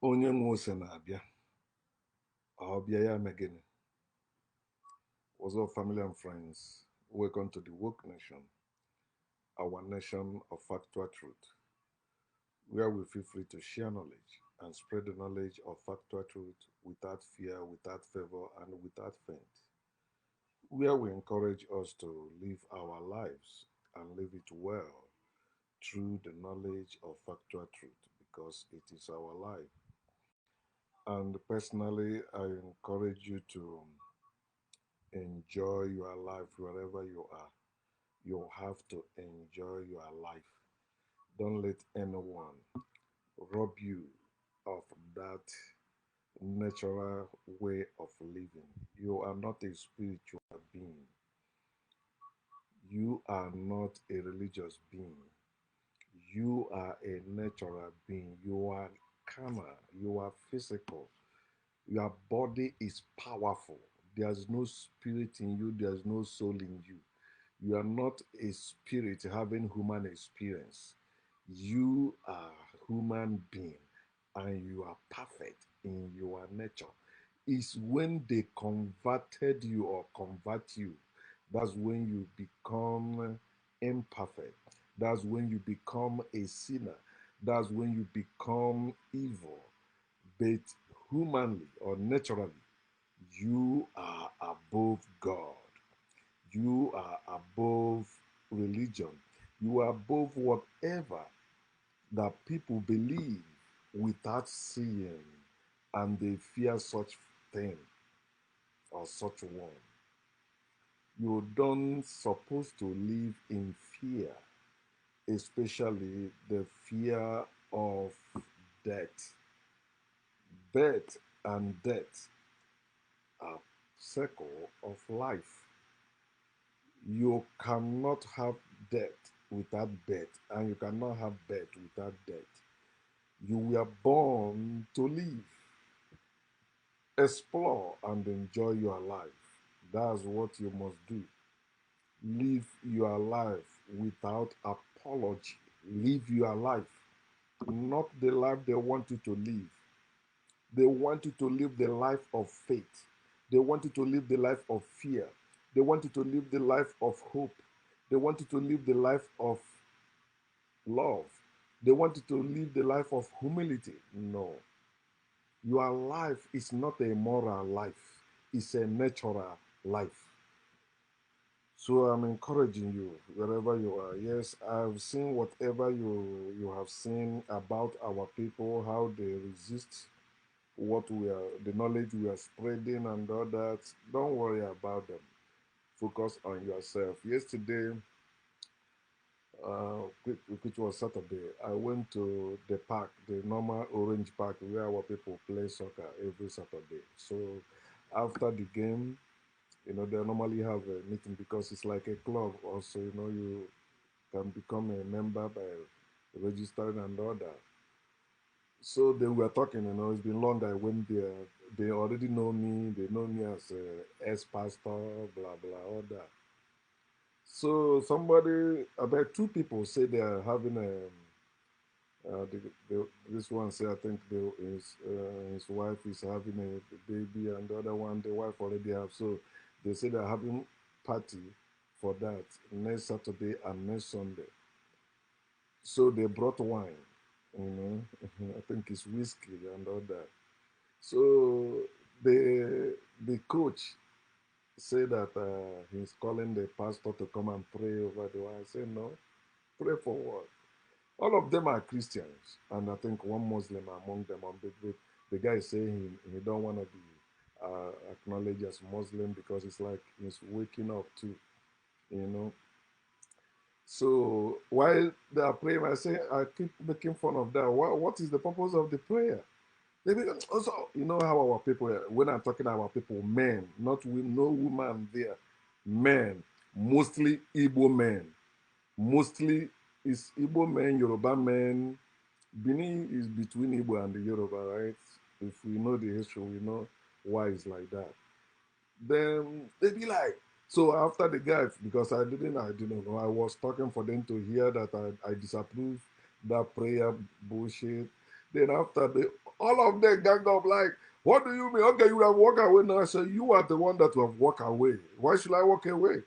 Onye nwe ose na-abịa, ọ bịa ya megịnị. What's up, family and friends? Welcome to the Woke Nation, our nation of factual truth, where we feel free to share knowledge and spread the knowledge of factual truth without fear, without favor, and without faint. Where we encourage us to live our lives and live it well through the knowledge of factual truth because it is our life. And personally, I encourage you to enjoy your life wherever you are. You have to enjoy your life. Don't let anyone rob you of that natural way of living. You are not a spiritual being. You are not a religious being. You are a natural being. You are carnal. You are physical. Your body is powerful. There's no spirit in you. There's no soul in you. You are not a spirit having human experience. You are human being and you are perfect in your nature. It's when they converted you or convert you, that's when you become imperfect. That's when you become a sinner. That's when you become evil. But humanly or naturally, you are above God. You are above religion. You are above whatever that people believe without seeing, and they fear such thing or such one. You don't supposed to live in fear, especially the fear of death. Birth and death are circle of life. You cannot have death without birth, and you cannot have birth without death. You were born to live, explore, and enjoy your life. That's what you must do. Live your life without apology. Live your life, not the life they want you to live. They want you to live the life of faith. They want you to live the life of fear. They want you to live the life of hope. They want you to live the life of love. They want you to live the life of humility. No. Your life is not a moral life, it's a natural life. So I'm encouraging you wherever you are. Yes, I've seen whatever you have seen about our people, how they resist what we are, the knowledge we are spreading and all that. Don't worry about them. Focus on yourself. Yesterday, which was Saturday, I went to the park, the normal Orange Park, where our people play soccer every Saturday. So after the game, they normally have a meeting because it's like a club. Also, you can become a member by registering and all that. So they were talking, it's been long I went there. They already know me. They know me as a ex-pastor, blah, blah, all that. So somebody, about two people say they are having this one say I think his wife is having a baby, and the other one the wife already have. So they say they're having party for that next Saturday and next Sunday. So they brought wine, I think it's whiskey and all that. So the coach said that he's calling the pastor to come and pray over the wine. I said no, pray for what? All of them are Christians, and I think one Muslim among them. The guy is saying he don't want to be acknowledged as Muslim because it's like he's waking up too, you know. So while they are praying, I keep making fun of that. What is the purpose of the prayer? They also, you know how our people, when I'm talking about people, men, not no woman there, men, mostly Igbo men, mostly is Igbo men, Yoruba men. Benin is between Igbo and the Yoruba, right? If we know the history, we know why it's like that. Then they be like, so after the guy, because I didn't know, I was talking for them to hear that I disapprove that prayer bullshit. Then after all of them gang up like, what do you mean? Okay, you have walked away now. I said, you are the one that have walked away. Why should I walk away?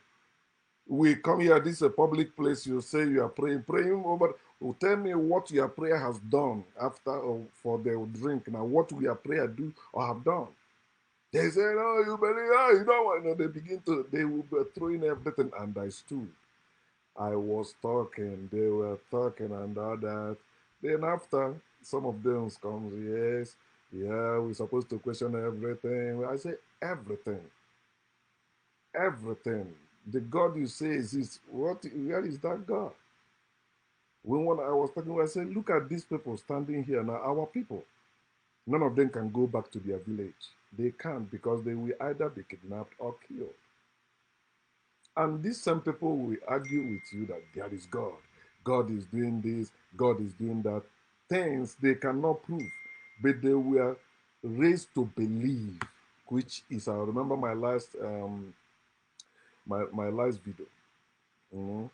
We come here, this is a public place. You say you are praying over. Tell me what your prayer has done after for the drink. Now, what will your prayer do or have done? They say, no, you believe, oh, you know what? No, they will be throwing everything. And I stood. I was talking, they were talking and all that. Then after, some of them comes, yes, yeah, we're supposed to question everything. I say, everything, everything. The God you say exists, where is that God? When I was talking, I said, look at these people standing here now, our people. None of them can go back to their village. They can't because they will either be kidnapped or killed. And these same people will argue with you that there is God. God is doing this, God is doing that. Things they cannot prove, but they were raised to believe, which is, I remember my last my last video. You know,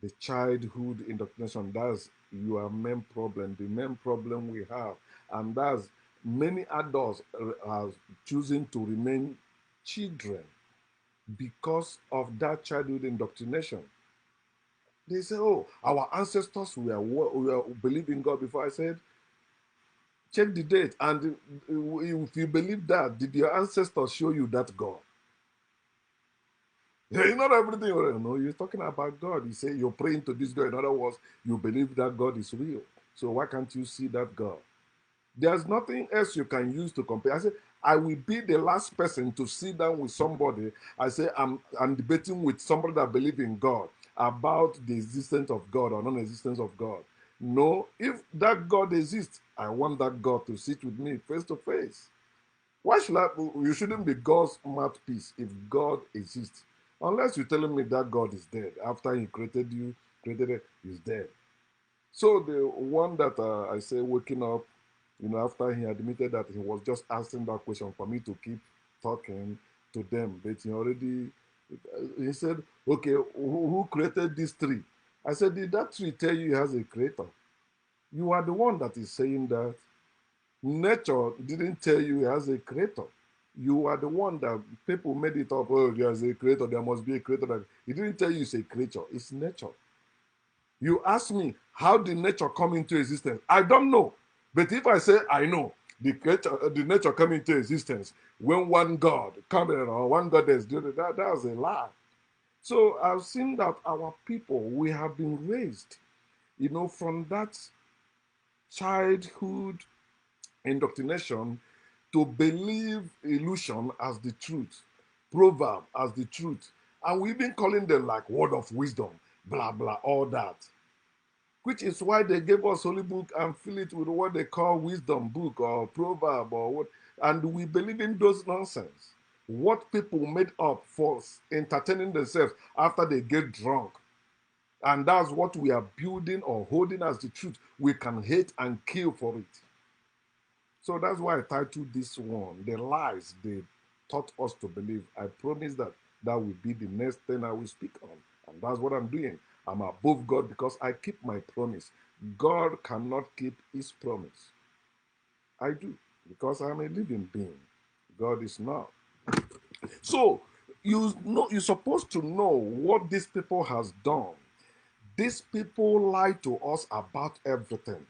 the childhood indoctrination, that's your main problem, the main problem we have. And that's many adults are choosing to remain children because of that childhood indoctrination. They say, oh, our ancestors were believing God before. I said, check the date. And if you believe that, did your ancestors show you that God? Yeah, not everything. No, you're talking about God. You say you're praying to this God. In other words, you believe that God is real. So why can't you see that God? There's nothing else you can use to compare. I say, I will be the last person to sit down with somebody. I say, I'm debating with somebody that believes in God about the existence of God or non-existence of God. No, if that God exists, I want that God to sit with me face to face. Why should I? You shouldn't be God's mouthpiece if God exists. Unless you're telling me that God is dead. After he created you, created it, he's dead. So the one that I say waking up, after he admitted that he was just asking that question for me to keep talking to them, but he said, okay, who created this tree? I said, did that tree tell you he has a creator? You are the one that is saying that. Nature didn't tell you he has a creator. You are the one that people made it up. Oh, there's a creator, there must be a creator. He didn't tell you it's a creature, it's nature. You ask me, how did nature come into existence? I don't know. But if I say I know, the nature come into existence when one God come in or one God is doing that's a lie. So I've seen that our people, we have been raised, from that childhood indoctrination to believe illusion as the truth, proverb as the truth. And we've been calling them like word of wisdom, blah, blah, all that. Which is why they gave us Holy Book and fill it with what they call wisdom book or proverb or what. And we believe in those nonsense. What people made up for entertaining themselves after they get drunk. And that's what we are building or holding as the truth. We can hate and kill for it. So that's why I titled this one, The Lies They Taught Us to Believe. I promise that that will be the next thing I will speak on. And that's what I'm doing. I'm above God because I keep my promise. God cannot keep his promise. I do because I'm a living being. God is not. So you're supposed to know what these people has done. These people lie to us about everything.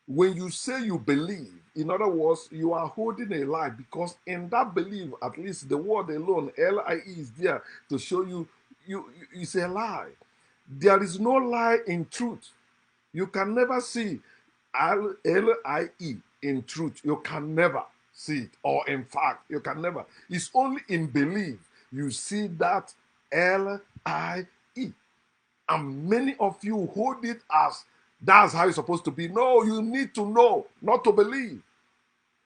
When you say you believe, in other words, you are holding a lie because in that belief, at least the word alone, L-I-E, is there to show you it's a lie. There is no lie in truth. You can never see L-I-E in truth. You can never see it. Or in fact, you can never. It's only in belief you see that L-I-E. And many of you hold it as that's how it's supposed to be. No, you need to know, not to believe.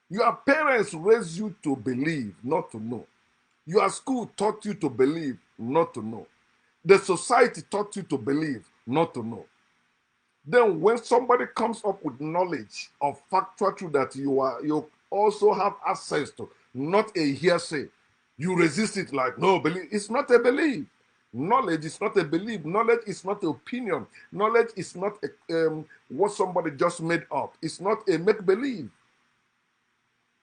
Your parents raised you to believe, not to know. Your school taught you to believe, not to know. The society taught you to believe, not to know. Then when somebody comes up with knowledge of factual truth that you also have access to, not a hearsay, you resist it like, no, believe. It's not a belief. Knowledge is not a belief. Knowledge is not an opinion. Knowledge is not what somebody just made up. It's not a make believe.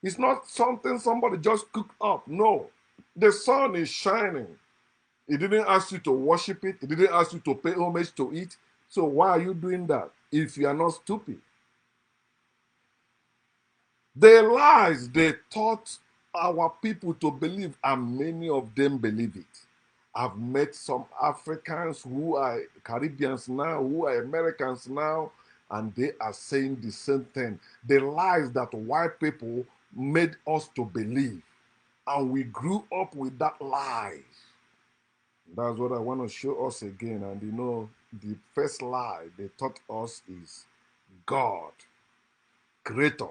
It's not something somebody just cooked up. No. The sun is shining. It didn't ask you to worship it. It didn't ask you to pay homage to it. So why are you doing that if you are not stupid? The lies they taught our people to believe, and many of them believe it. I've met some Africans who are Caribbeans now, who are Americans now, and they are saying the same thing. The lies that white people made us to believe, and we grew up with that lies. That's what I want to show us again. And the first lie they taught us is God, creator.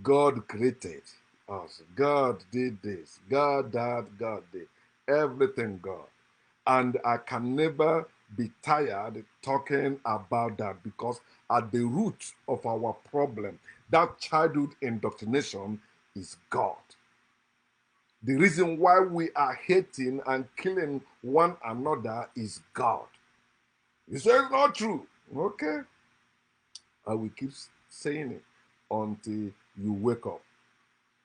God created us. God did this. God that. God did. Everything God. And I can never be tired talking about that, because at the root of our problem, that childhood indoctrination is God. The reason why we are hating and killing one another is God. You say it's not true. Okay. I will keep saying it until you wake up.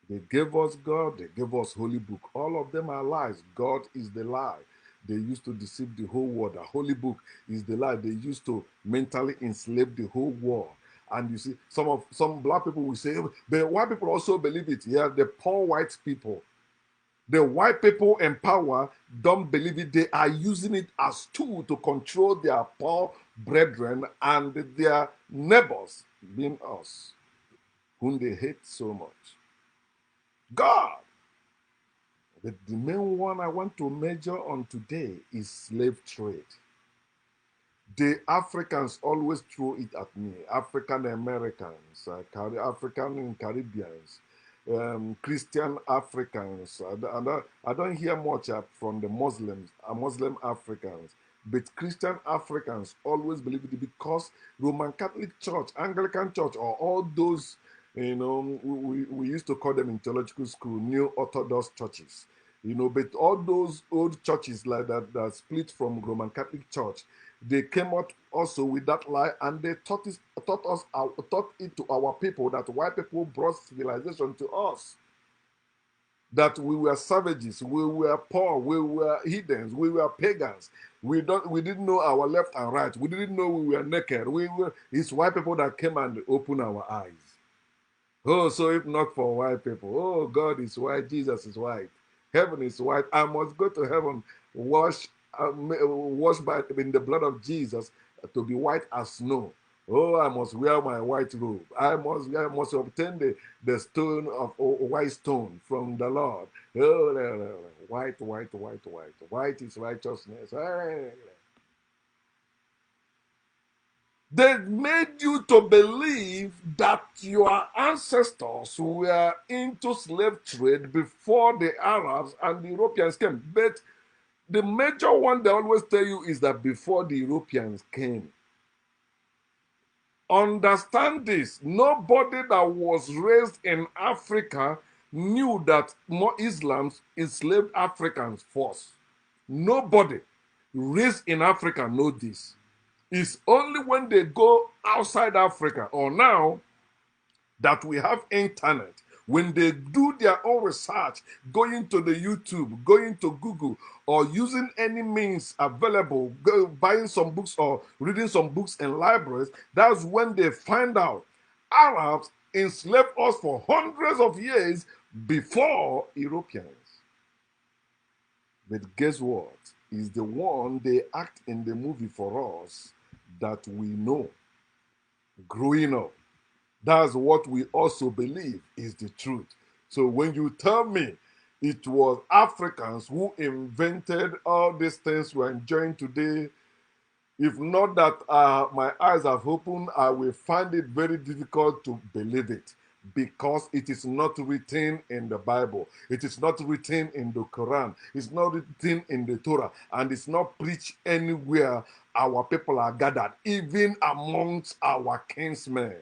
They gave us God, they gave us Holy Book. All of them are lies. God is the lie. They used to deceive the whole world. The Holy Book is the lie. They used to mentally enslave the whole world. And you see, some black people will say, but white people also believe it. Yeah, the poor white people. The white people in power don't believe it. They are using it as tool to control their poor brethren and their neighbors, being us, whom they hate so much. God. But the main one I want to major on today is slave trade. The Africans always throw it at me. African Americans, African and Caribbeans, Christian Africans. I don't hear much from the Muslims, Muslim Africans. But Christian Africans always believe it, because Roman Catholic Church, Anglican Church, or all those, we used to call them in theological school, New Orthodox churches. But all those old churches like that split from Roman Catholic Church, they came out also with that lie, and they taught it to our people that white people brought civilization to us. That we were savages, we were poor, we were heathens, we were pagans. We didn't know our left and right. We didn't know we were naked. It's white people that came and opened our eyes. Oh, so if not for white people, oh, God is white, Jesus is white, heaven is white. I must go to heaven, washed in the blood of Jesus, to be white as snow. Oh, I must wear my white robe. I must obtain the stone of white stone from the Lord. Oh, white, white, white, white. White is righteousness. They made you to believe that your ancestors were into slave trade before the Arabs and the Europeans came. But the major one they always tell you is that before the Europeans came. Understand this. Nobody that was raised in Africa knew that more Islam enslaved Africans first. Nobody raised in Africa know this. It's only when they go outside Africa, or now that we have internet, when they do their own research, going to the YouTube, going to Google, or using any means available, buying some books or reading some books in libraries, that's when they find out Arabs enslaved us for hundreds of years before Europeans. But guess what? Is the one they act in the movie for us that we know growing up. That's what we also believe is the truth. So when you tell me it was Africans who invented all these things we're enjoying today, if not that my eyes have opened, I will find it very difficult to believe it, because it is not written in the Bible. It is not written in the Quran. It's not written in the Torah. And it's not preached anywhere our people are gathered, even amongst our kinsmen,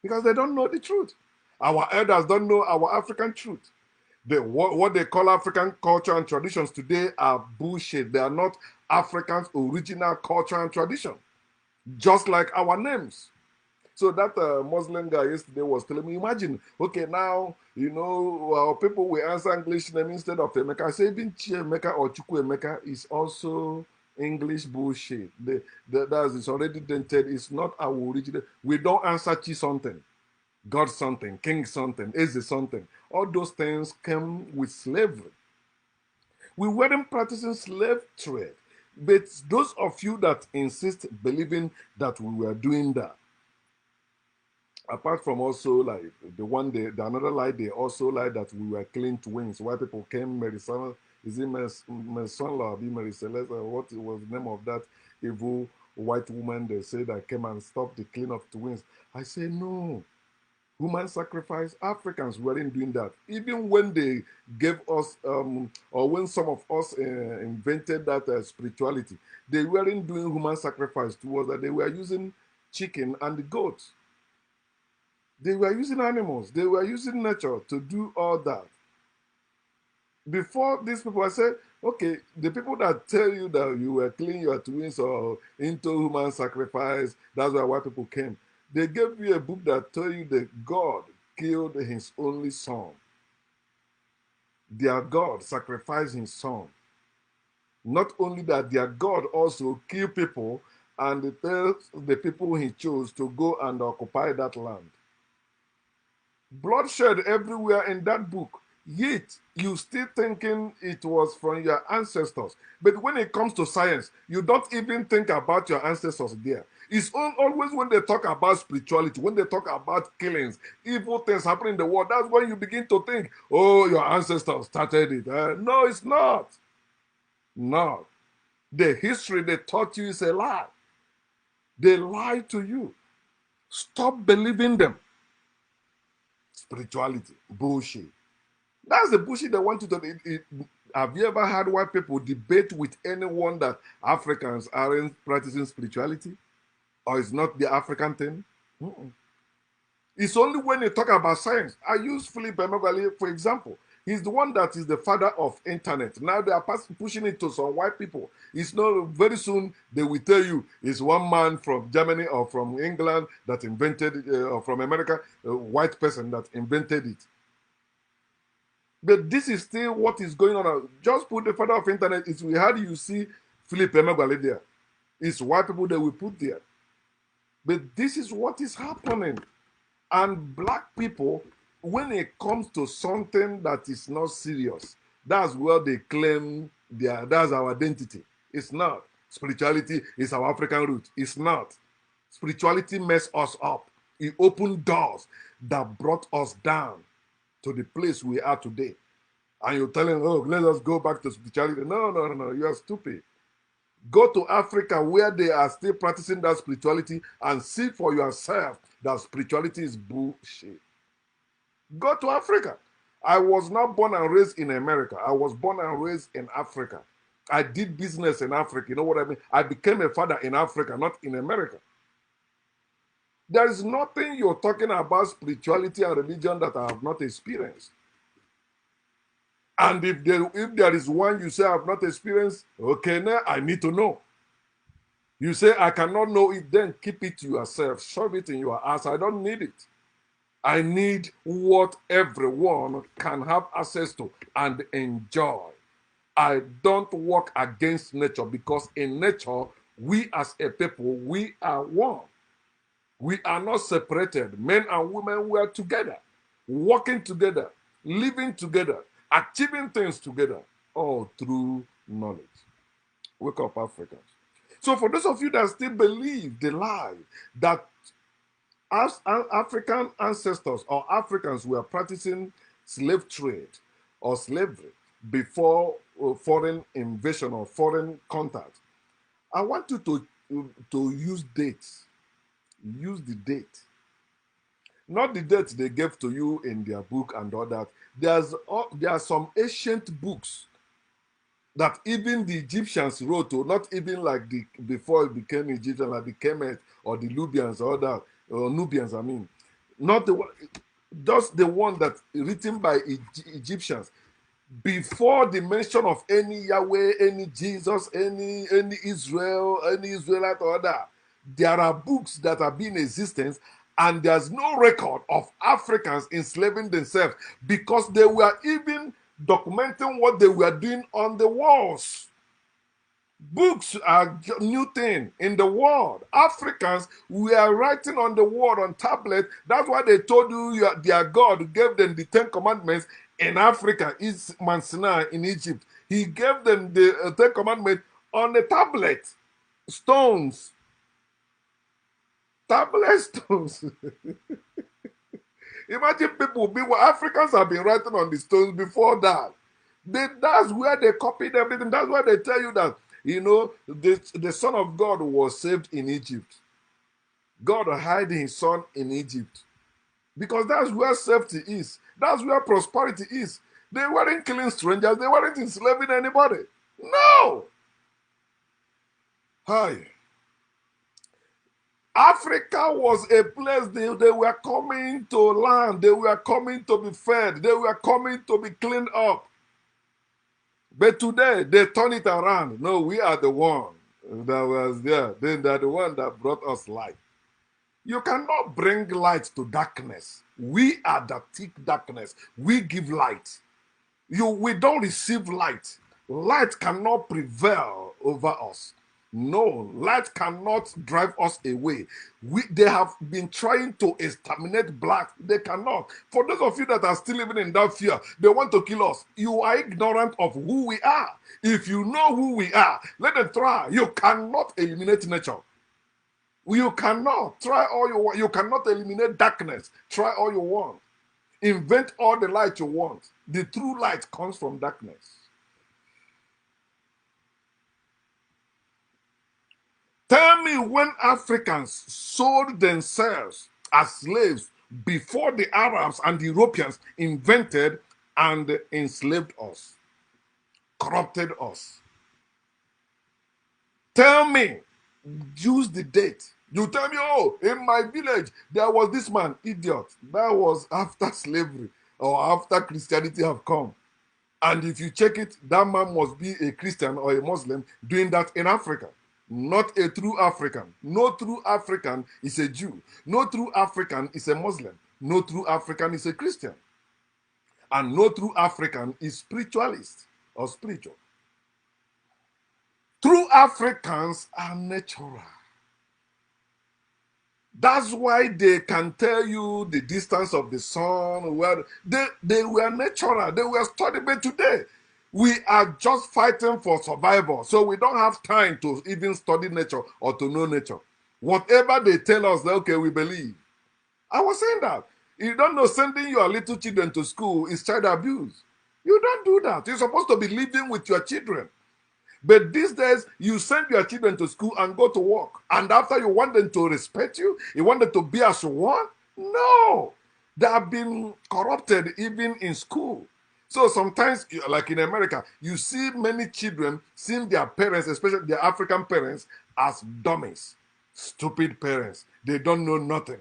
because they don't know the truth. Our elders don't know our African truth. What they call African culture and traditions today are bullshit. They are not Africans' original culture and tradition, just like our names. So that Muslim guy yesterday was telling me, imagine, okay, now, people will answer English name instead of Emeka. I say, even Chiemeka or Chukwuemeka is also English bullshit. That's it's already dented. It's not our original. We don't answer Chi something, God something, King something, Eze something. All those things came with slavery. We weren't practicing slave trade. But those of you that insist believing that we were doing that, apart from also like the another lie, they also lied that we were killing twins. White people came, Marisol, is it Marisol, Mariceleste, what was the name of that evil white woman they say that came and stopped the killing of twins? I say no. Human sacrifice, Africans weren't doing that. Even when they gave us, or when some of us invented that spirituality, they weren't doing human sacrifice towards that. They were using chicken and the goats. They were using animals. They were using nature to do all that. Before these people, I said, okay, the people that tell you that you were killing your twins or into human sacrifice, that's why white people came. They gave you a book that told you that God killed his only son. Their God sacrificed his son. Not only that, their God also killed people and tells the people he chose to go and occupy that land. Bloodshed everywhere in that book. Yet, you still thinking it was from your ancestors. But when it comes to science, you don't even think about your ancestors there. It's always when they talk about spirituality, when they talk about killings, evil things happening in the world, that's when you begin to think, oh, your ancestors started it. No, it's not. No. The history they taught you is a lie. They lie to you. Stop believing them. Spirituality, bullshit. That's the bullshit they want you to. Have you ever had white people debate with anyone that Africans aren't practicing spirituality? Or it's not the African thing? Mm-mm. It's only when you talk about science. I use Philip Emeagwali, for example. He's the one that is the father of internet. Now they are pushing it to some white people. It's not very soon they will tell you it's one man from Germany or from England that invented it, or from America, a white person that invented it. But this is still what is going on. Just put the father of internet. It's how do you see Philip Emeagwali there? It's white people that we put there. But this is what is happening. And black people, when it comes to something that is not serious, that's where they claim that's our identity. It's not. Spirituality is our African root. It's not. Spirituality messed us up. It opened doors that brought us down to the place we are today. And you're telling, oh, let us go back to spirituality. No, you are stupid. Go to Africa where they are still practicing that spirituality and see for yourself that spirituality is bullshit. Go to Africa. I was not born and raised in America. I was born and raised in Africa. I did business in Africa. You know what I mean? I became a father in Africa, not in America. There is nothing you're talking about spirituality and religion that I have not experienced. And if there is one you say I have not experienced, okay, now I need to know. You say I cannot know it, then keep it to yourself. Shove it in your ass. I don't need it. I need what everyone can have access to and enjoy. I don't work against nature because in nature, we as a people, we are one. We are not separated. Men and women, we are together, working together, living together, achieving things together, all through knowledge. Wake up, Africans. So for those of you that still believe the lie that as African ancestors or Africans were practicing slave trade or slavery before foreign invasion or foreign contact, I want you to use dates. Use the date. Not the date they gave to you in their book and all that. There are some ancient books that even the Egyptians wrote to, not even like before it became Egyptian, like the Kemet or the Nubians or that, or Nubians, I mean. Not the just the one that written by Egyptians, before the mention of any Yahweh, any Jesus, any Israel, any Israelite or other, there are books that have been in existence, and there's no record of Africans enslaving themselves because they were even documenting what they were doing on the walls. Books are a new thing in the world. Africans were writing on the wall on tablet. That's why they told you their God gave them the 10 Commandments in Africa. Is Mount Sinai in Egypt. He gave them the 10 Commandments on the tablet, stones, tablet stones. Imagine people, Africans have been writing on the stones before that. That's where they copied everything. That's why they tell you that, the Son of God was saved in Egypt. God hid his son in Egypt. Because that's where safety is. That's where prosperity is. They weren't killing strangers. They weren't enslaving anybody. No. Hi. Africa was a place they were coming to land. They were coming to be fed. They were coming to be cleaned up. But today, they turn it around. No, we are the one that was there. Then they're the one that brought us light. You cannot bring light to darkness. We are the thick darkness. We give light. We don't receive light. Light cannot prevail over us. No, light cannot drive us away. They have been trying to exterminate blacks. They cannot. For those of you that are still living in that fear, they want to kill us. You are ignorant of who we are. If you know who we are, let them try. You cannot eliminate nature. You cannot. Try all you want. You cannot eliminate darkness. Try all you want. Invent all the light you want. The true light comes from darkness. Tell me when Africans sold themselves as slaves before the Arabs and the Europeans invented and enslaved us, corrupted us. Tell me, use the date. You tell me, oh, in my village, there was this man, idiot. That was after slavery or after Christianity have come. And if you check it, that man must be a Christian or a Muslim doing that in Africa. Not a true African. No true African is a Jew. No true African is a Muslim. No true African is a Christian. And no true African is spiritualist or spiritual. True Africans are natural. That's why they can tell you the distance of the sun. Where they were natural. They were studied. But today, we are just fighting for survival. So we don't have time to even study nature or to know nature. Whatever they tell us, okay, we believe. I was saying that. You don't know sending your little children to school is child abuse. You don't do that. You're supposed to be living with your children. But these days, you send your children to school and go to work. And after you want them to respect you, you want them to be as you want? No. They have been corrupted even in school. So sometimes, like in America, you see many children seeing their parents, especially their African parents, as dummies, stupid parents. They don't know nothing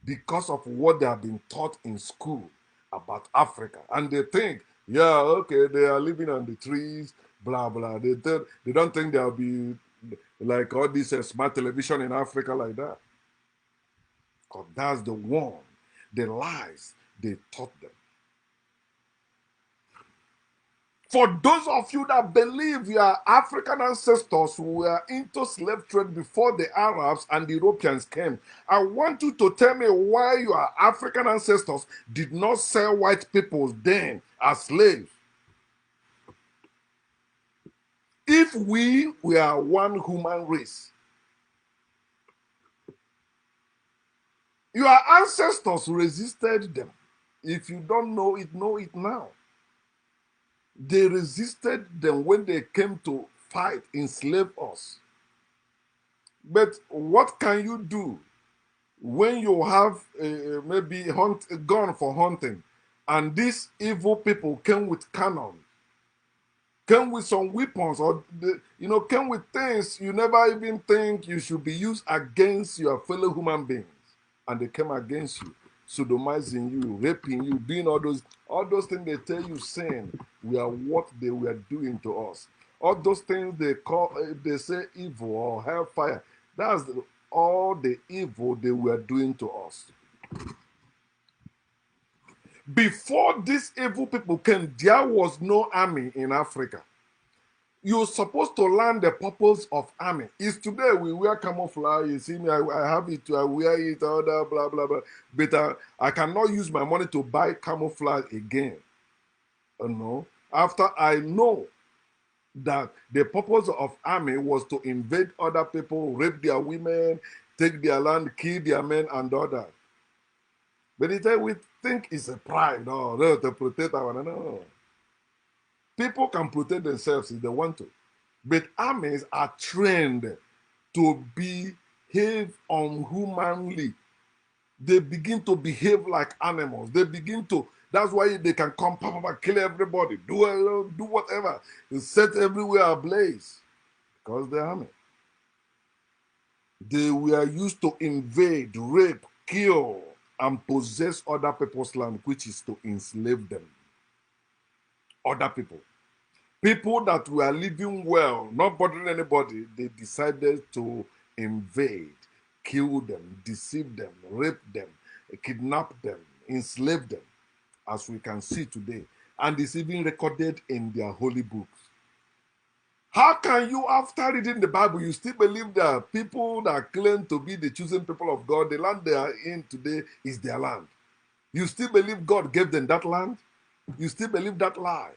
because of what they have been taught in school about Africa. And they think, yeah, okay, they are living on the trees, blah, blah. They don't think there'll be like all this smart television in Africa like that. Because that's the lies they taught them. For those of you that believe your African ancestors were into slave trade before the Arabs and the Europeans came, I want you to tell me why your African ancestors did not sell white people then as slaves. If we were one human race, your ancestors resisted them. If you don't know it now. They resisted them when they came to fight, enslave us. But what can you do when you have maybe gun for hunting, and these evil people came with cannon, came with some weapons, or came with things you never even think you should be used against your fellow human beings, and they came against you. sodomizing you, raping you, doing all those things they tell you sin, were what they were doing to us. All those things they say evil or hellfire, that's all the evil they were doing to us. Before these evil people came, there was no army in Africa. You're supposed to learn the purpose of army. It's today we wear camouflage. You see me, I have it, I wear it, all that, blah, blah, blah. But I cannot use my money to buy camouflage again. You know, after I know that the purpose of army was to invade other people, rape their women, take their land, kill their men, and all that. But we think it's a pride, no, to protect our, no. People can protect themselves if they want to. But armies are trained to behave unhumanly. They begin to behave like animals. That's why they can come, kill everybody, do whatever, set everywhere ablaze. Because they're army. They were used to invade, rape, kill, and possess other people's land, which is to enslave them. Other people. People that were living well, not bothering anybody, they decided to invade, kill them, deceive them, rape them, kidnap them, enslave them, as we can see today. And it's even recorded in their holy books. How can you, after reading the Bible, you still believe that people that claim to be the chosen people of God, the land they are in today is their land? You still believe God gave them that land? You still believe that lie?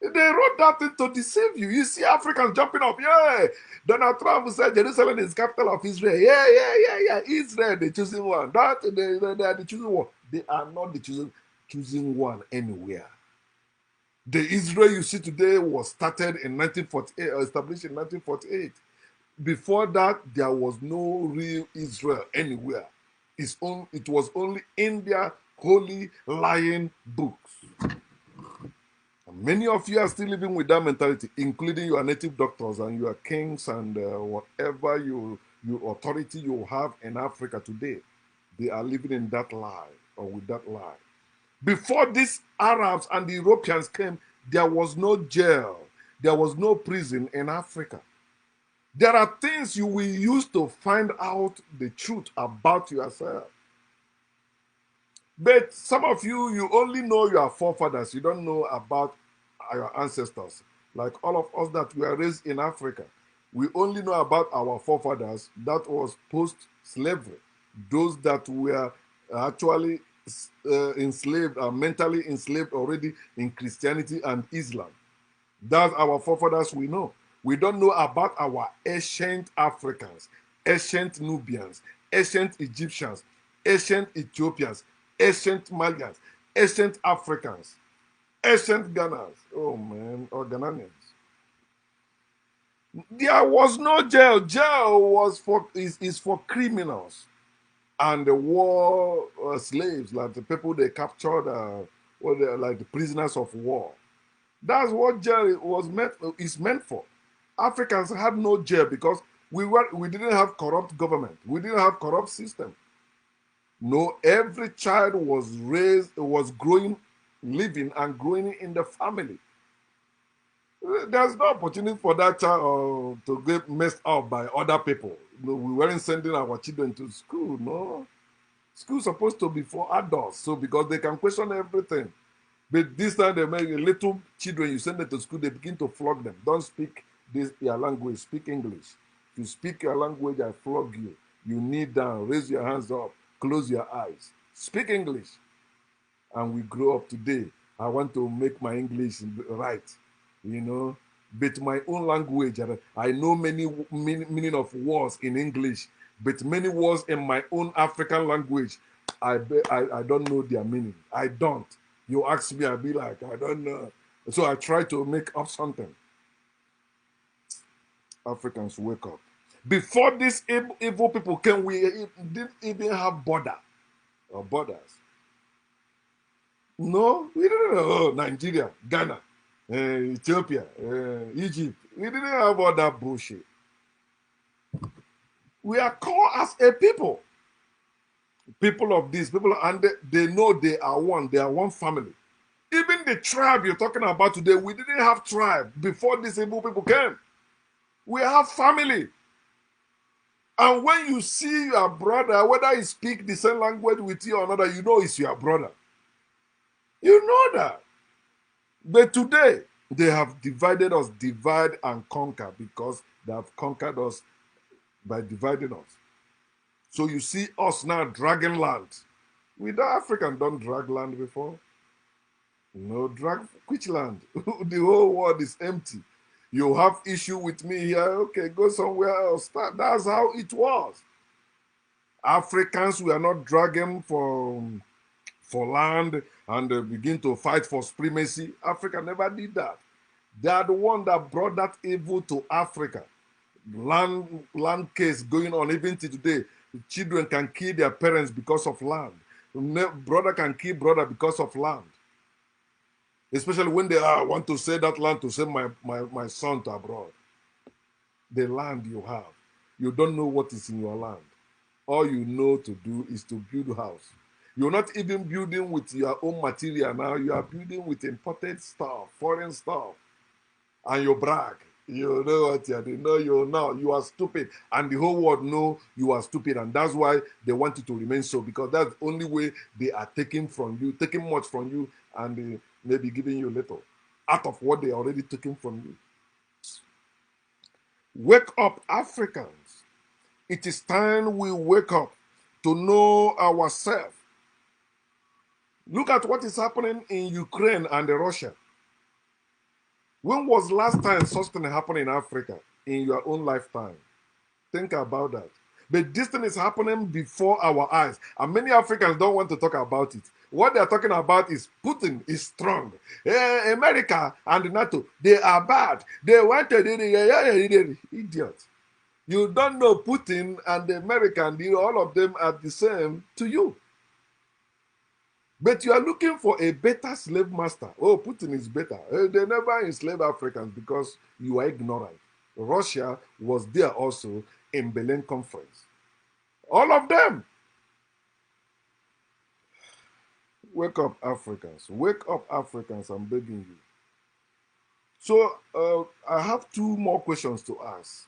They wrote that thing to deceive you. You see Africans jumping up. Yeah, Donald Trump said Jerusalem is capital of Israel. Yeah. Israel, the chosen one. They are the chosen one. They are not the chosen one anywhere. The Israel you see today was started in 1948, established in 1948. Before that, there was no real Israel anywhere. It was only in their holy lying books. And many of you are still living with that mentality, including your native doctors and your kings and whatever your authority you have in Africa today. They are living in that lie or with that lie. Before these Arabs and the Europeans came, there was no jail. There was no prison in Africa. There are things you will use to find out the truth about yourself. But some of you only know your forefathers. You don't know about your ancestors. Like all of us that were raised in Africa, we only know about our forefathers. That was post-slavery. Those that were actually enslaved, mentally enslaved already in Christianity and Islam. That's our forefathers we know. We don't know about our ancient Africans, ancient Nubians, ancient Egyptians, ancient Ethiopians, ancient Malians, ancient Africans, ancient Ghanaians. Oh man, or Ghanaians. There was no jail. Jail is for criminals and the war slaves, like the people they captured, like the prisoners of war. That's what jail is meant for. Africans had no jail because we didn't have corrupt government. We didn't have corrupt system. No, every child was growing, living and growing in the family. There's no opportunity for that child to get messed up by other people. No, we weren't sending our children to school, no. School's supposed to be for adults, so because they can question everything. But this time they make little children, you send them to school, they begin to flog them. Don't speak your language, speak English. If you speak your language, I flog you. You kneel down, raise your hands up, close your eyes. Speak English. And we grow up today. I want to make my English right, But my own language, I know many meaning of words in English, but many words in my own African language, I don't know their meaning. I don't. You ask me, I'll be like, I don't know. So I try to make up something. Africans, wake up. Before these evil people came, we didn't even have borders. No, we didn't know. Nigeria, Ghana, Ethiopia, Egypt. We didn't have all that bullshit. We are called as a people. People of this, people, and they know they are one. They are one family. Even the tribe you're talking about today, we didn't have tribe before these Igbo people came. We have family. And when you see your brother, whether he speak the same language with you or another, you know it's your brother. You know that. But today, they have divided us, divide and conquer, because they have conquered us by dividing us. So you see us now dragging land. We the African don't drag land before. No drag which land? The whole world is empty. You have issue with me here, okay, go somewhere else. That's how it was. Africans we are not dragging for land and begin to fight for supremacy. Africa never did that. They are the one that brought that evil to Africa. Land case going on even till today. Children can kill their parents because of land. Brother can kill brother because of land. Especially when they want to sell that land to send my son to abroad. The land you have, you don't know what is in your land. All you know to do is to build a house. You're not even building with your own material now. You are building with imported stuff, foreign stuff, and you brag. You know what you're doing. No, you are stupid, and the whole world know you are stupid, and that's why they want you to remain so, because that's the only way they are taking from you, taking much from you, and they maybe giving you little out of what they already taken from you. Wake up, Africans. It is time we wake up to know ourselves. Look at what is happening in Ukraine and Russia. When was last time such thing happened in Africa in your own lifetime? Think about that. But this thing is happening before our eyes, and many Africans don't want to talk about it. What they're talking about is Putin is strong. America and NATO, they are bad. They want to idiot. You don't know Putin and the American, all of them are the same to you. But you are looking for a better slave master. Oh, Putin is better. They never enslaved Africans because you are ignorant. Russia was there also in Berlin Conference. All of them. Wake up, Africans. Wake up, Africans. I'm begging you. So I have two more questions to ask.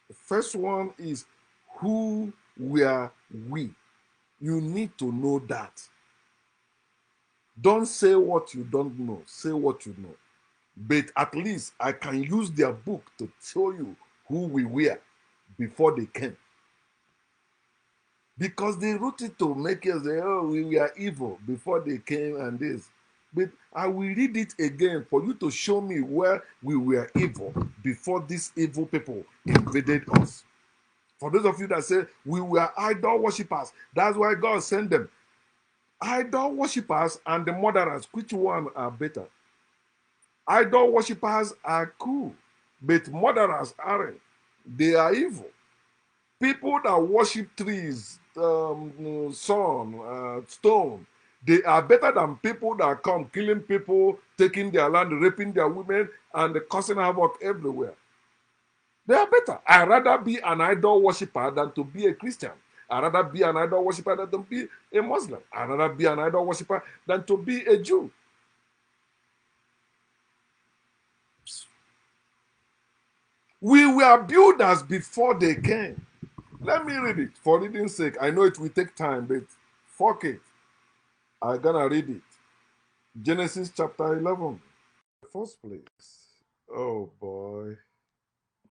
The first one is, who were we? You need to know that. Don't say what you don't know. Say what you know. But at least I can use their book to show you who we were before they came. Because they wrote it to make us say, oh, we were evil before they came and this. But I will read it again for you to show me where we were evil before these evil people invaded us. For those of you that say we were idol worshippers, that's why God sent them. Idol worshippers and the murderers, which one are better? Idol worshippers are cool, but murderers aren't. They are evil. People that worship trees, sun, stone, they are better than people that come killing people, taking their land, raping their women, and causing havoc everywhere. They are better. I'd rather be an idol worshiper than to be a Christian. I'd rather be an idol worshiper than to be a Muslim. I'd rather be an idol worshiper than to be a Jew. We were builders before they came. Let me read it for reading's sake. I know it will take time, but fuck it. I'm gonna read it. Genesis chapter 11. First place. Oh boy.